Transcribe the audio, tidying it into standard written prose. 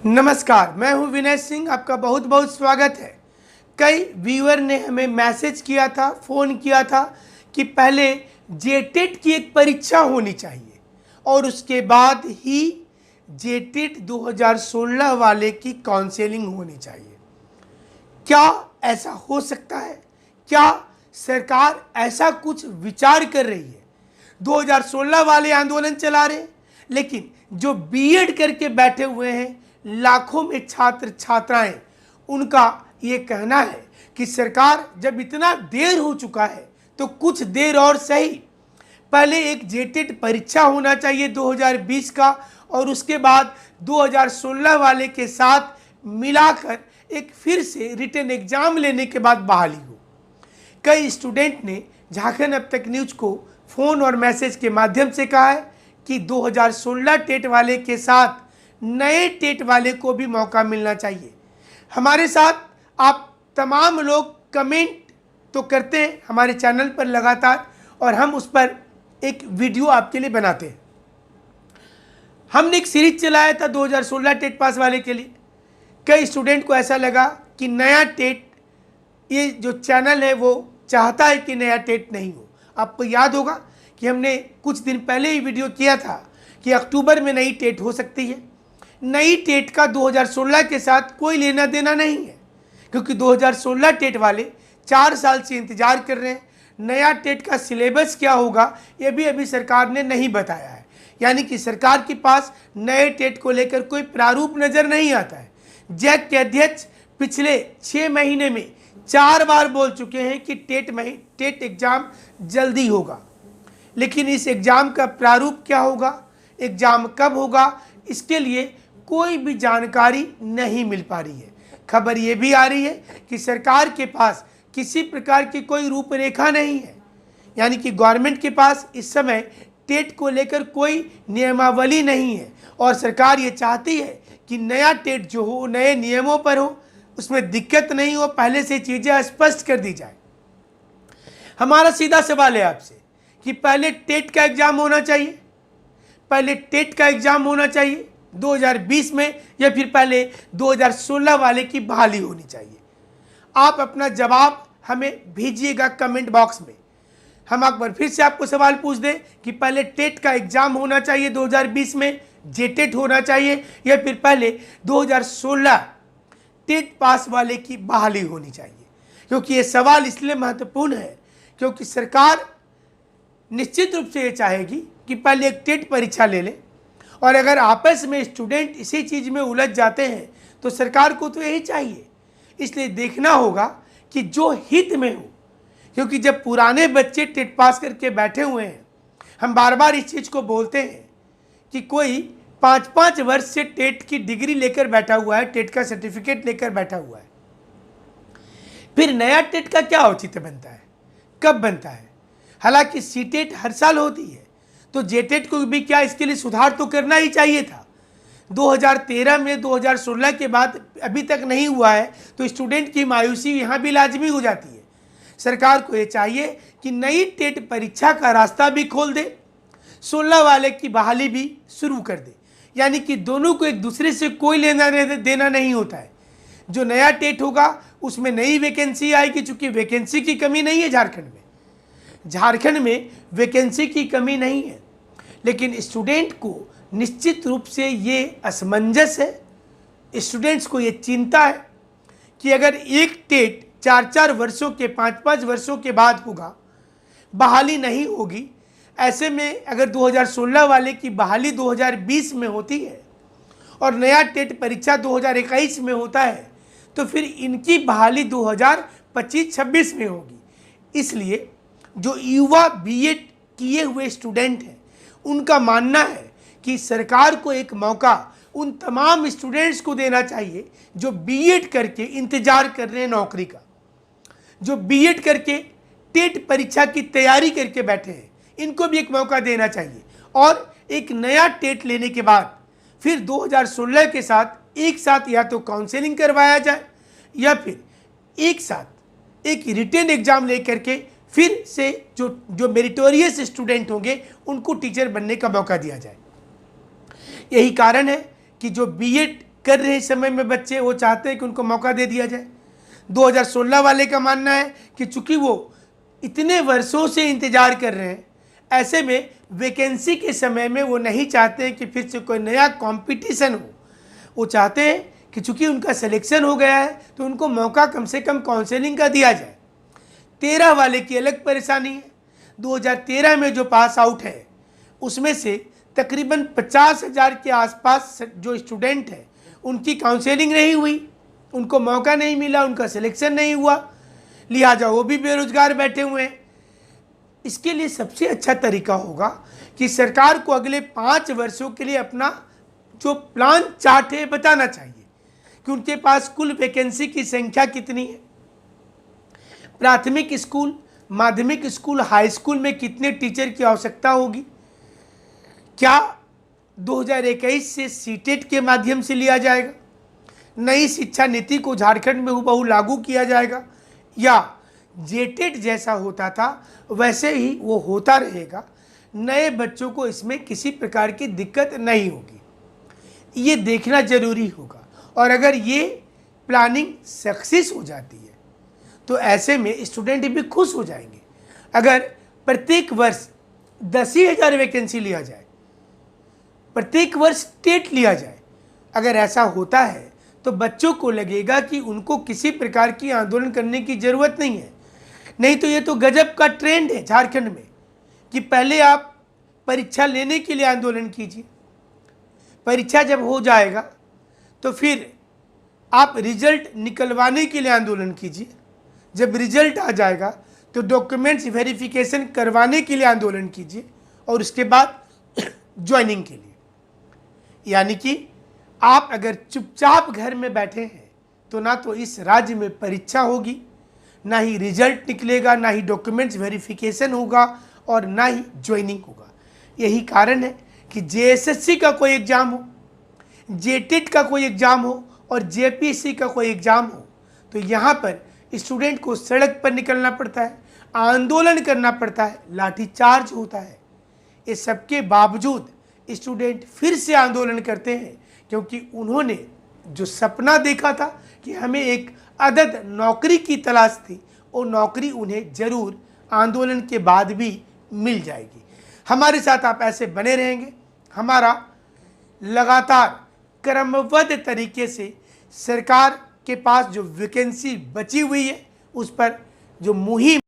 नमस्कार, मैं हूं विनय सिंह। आपका बहुत बहुत स्वागत है। कई व्यूअर ने हमें मैसेज किया था, फ़ोन किया था कि पहले जेटेट की एक परीक्षा होनी चाहिए और उसके बाद ही जेटेट 2016 वाले की काउंसलिंग होनी चाहिए। क्या ऐसा हो सकता है? क्या सरकार ऐसा कुछ विचार कर रही है? 2016 वाले आंदोलन चला रहे हैं, लेकिन जो बीएड करके बैठे हुए हैं लाखों में छात्र छात्राएं, उनका ये कहना है कि सरकार जब इतना देर हो चुका है तो कुछ देर और सही, पहले एक जेटेट परीक्षा होना चाहिए 2020 का और उसके बाद 2016 वाले के साथ मिलाकर एक फिर से रिटन एग्जाम लेने के बाद बहाली हो। कई स्टूडेंट ने झारखंड अब तक न्यूज को फ़ोन और मैसेज के माध्यम से कहा है कि 2016 टेट वाले के साथ नए टेट वाले को भी मौका मिलना चाहिए। हमारे साथ आप तमाम लोग कमेंट तो करते हैं हमारे चैनल पर लगातार, और हम उस पर एक वीडियो आपके लिए बनाते हैं। हमने एक सीरीज चलाया था 2016 टेट पास वाले के लिए। कई स्टूडेंट को ऐसा लगा कि नया टेट, ये जो चैनल है वो चाहता है कि नया टेट नहीं हो। आपको याद होगा कि हमने कुछ दिन पहले ही वीडियो किया था कि अक्टूबर में नई टेट हो सकती है। नई टेट का 2016 के साथ कोई लेना देना नहीं है, क्योंकि 2016 टेट वाले 4 साल से इंतजार कर रहे हैं। नया टेट का सिलेबस क्या होगा ये भी अभी सरकार ने नहीं बताया है, यानी कि सरकार के पास नए टेट को लेकर कोई प्रारूप नज़र नहीं आता है। जैक के अध्यक्ष पिछले 6 महीने में 4 बार बोल चुके हैं कि टेट एग्ज़ाम जल्दी होगा, लेकिन इस एग्ज़ाम का प्रारूप क्या होगा, एग्ज़ाम कब होगा, इसके लिए कोई भी जानकारी नहीं मिल पा रही है। खबर ये भी आ रही है कि सरकार के पास किसी प्रकार की कोई रूपरेखा नहीं है, यानी कि गवर्नमेंट के पास इस समय टेट को लेकर कोई नियमावली नहीं है और सरकार ये चाहती है कि नया टेट जो हो नए नियमों पर हो, उसमें दिक्कत नहीं हो, पहले से चीज़ें स्पष्ट कर दी जाए। हमारा सीधा सवाल है आपसे कि पहले टेट का एग्ज़ाम होना चाहिए, पहले टेट का एग्ज़ाम होना चाहिए 2020 में, या फिर पहले 2016 वाले की बहाली होनी चाहिए? आप अपना जवाब हमें भेजिएगा कमेंट बॉक्स में। हम एक बार फिर से आपको सवाल पूछ दें कि पहले टेट का एग्ज़ाम होना चाहिए 2020 में, जेटेट होना चाहिए, या फिर पहले 2016 टेट पास वाले की बहाली होनी चाहिए? क्योंकि ये सवाल इसलिए महत्वपूर्ण है क्योंकि सरकार निश्चित रूप से ये चाहेगी कि पहले एक टेट परीक्षा ले लें, और अगर आपस में स्टूडेंट इसी चीज़ में उलझ जाते हैं तो सरकार को तो यही चाहिए। इसलिए देखना होगा कि जो हित में हो, क्योंकि जब पुराने बच्चे टेट पास करके बैठे हुए हैं, हम बार बार इस चीज़ को बोलते हैं कि कोई 5-5 वर्ष से टेट की डिग्री लेकर बैठा हुआ है, टेट का सर्टिफिकेट लेकर बैठा हुआ है, फिर नया टेट का क्या औचित्य बनता है, कब बनता है? हालांकि सीटेट हर साल होती है, तो जेटेट को भी क्या इसके लिए सुधार तो करना ही चाहिए था। 2013 में 2016 के बाद अभी तक नहीं हुआ है, तो स्टूडेंट की मायूसी यहाँ भी लाजमी हो जाती है। सरकार को ये चाहिए कि नई टेट परीक्षा का रास्ता भी खोल दे, 16 वाले की बहाली भी शुरू कर दे, यानी कि दोनों को एक दूसरे से कोई लेना देना नहीं होता है। जो नया टेट होगा उसमें नई वैकेंसी आएगी, चूँकि वैकेंसी की कमी नहीं है झारखंड में वैकेंसी की कमी नहीं है, लेकिन स्टूडेंट को निश्चित रूप से ये असमंजस है। स्टूडेंट्स को ये चिंता है कि अगर एक टेट 4-4 वर्षों के 5-5 वर्षों के बाद होगा, बहाली नहीं होगी, ऐसे में अगर 2016 वाले की बहाली 2020 में होती है और नया टेट परीक्षा 2021 में होता है, तो फिर इनकी बहाली 2025-26 में होगी। इसलिए जो युवा बीएड किए हुए स्टूडेंट हैं, उनका मानना है कि सरकार को एक मौका उन तमाम स्टूडेंट्स को देना चाहिए जो बीएड करके इंतजार कर रहे हैं नौकरी का, जो बीएड करके टेट परीक्षा की तैयारी करके बैठे हैं, इनको भी एक मौका देना चाहिए। और एक नया टेट लेने के बाद फिर 2016 के साथ एक साथ या तो काउंसलिंग करवाया जाए, या फिर एक साथ एक रिटन एग्जाम लेकर के फिर से जो मेरिटोरियस स्टूडेंट होंगे उनको टीचर बनने का मौका दिया जाए। यही कारण है कि जो बीएड कर रहे समय में बच्चे वो चाहते हैं कि उनको मौका दे दिया जाए। 2016 वाले का मानना है कि चूंकि वो इतने वर्षों से इंतजार कर रहे हैं, ऐसे में वैकेंसी के समय में वो नहीं चाहते कि फिर से कोई नया कंपटीशन हो। वो चाहते हैं कि चूंकि उनका सिलेक्शन हो गया है तो उनको मौका कम से कम काउंसलिंग का दिया जाए। 13 वाले की अलग परेशानी है। 2013 में जो पास आउट है उसमें से तकरीबन 50,000 के आसपास जो स्टूडेंट हैं उनकी काउंसलिंग नहीं हुई, उनको मौका नहीं मिला, उनका सिलेक्शन नहीं हुआ, लिहाजा वो भी बेरोजगार बैठे हुए हैं। इसके लिए सबसे अच्छा तरीका होगा कि सरकार को अगले 5 वर्षों के लिए अपना जो प्लान चार्ट है बताना चाहिए कि उनके पास कुल वैकेंसी की संख्या कितनी है, प्राथमिक स्कूल, माध्यमिक स्कूल, हाई स्कूल में कितने टीचर की आवश्यकता होगी, क्या 2021 से सीटेट के माध्यम से लिया जाएगा, नई शिक्षा नीति को झारखंड में हूबहू लागू किया जाएगा, या जेटेट जैसा होता था वैसे ही वो होता रहेगा, नए बच्चों को इसमें किसी प्रकार की दिक्कत नहीं होगी। ये देखना जरूरी होगा। और अगर ये प्लानिंग सक्सेस हो जाती है तो ऐसे में स्टूडेंट भी खुश हो जाएंगे। अगर प्रत्येक वर्ष 10,000 वैकेंसी लिया जाए, प्रत्येक वर्ष टेट लिया जाए, अगर ऐसा होता है तो बच्चों को लगेगा कि उनको किसी प्रकार की आंदोलन करने की ज़रूरत नहीं है। नहीं तो ये तो गजब का ट्रेंड है झारखंड में कि पहले आप परीक्षा लेने के लिए आंदोलन कीजिए, परीक्षा जब हो जाएगा तो फिर आप रिजल्ट निकलवाने के लिए आंदोलन कीजिए, जब रिजल्ट आ जाएगा तो डॉक्यूमेंट्स वेरिफिकेशन करवाने के लिए आंदोलन कीजिए, और उसके बाद ज्वाइनिंग के लिए। यानी कि आप अगर चुपचाप घर में बैठे हैं तो ना तो इस राज्य में परीक्षा होगी, ना ही रिजल्ट निकलेगा, ना ही डॉक्यूमेंट्स वेरिफिकेशन होगा, और ना ही ज्वाइनिंग होगा। यही कारण है कि जेएसएससी का कोई एग्ज़ाम हो, जेटेट का कोई एग्ज़ाम हो और जेपीएससी का कोई एग्ज़ाम हो तो यहाँ पर स्टूडेंट को सड़क पर निकलना पड़ता है, आंदोलन करना पड़ता है, लाठीचार्ज होता है। इस सबके बावजूद स्टूडेंट फिर से आंदोलन करते हैं क्योंकि उन्होंने जो सपना देखा था कि हमें एक अदद नौकरी की तलाश थी, वो नौकरी उन्हें ज़रूर आंदोलन के बाद भी मिल जाएगी। हमारे साथ आप ऐसे बने रहेंगे। हमारा लगातार क्रमबद्ध तरीके से सरकार के पास जो वैकेंसी बची हुई है उस पर जो मुहिम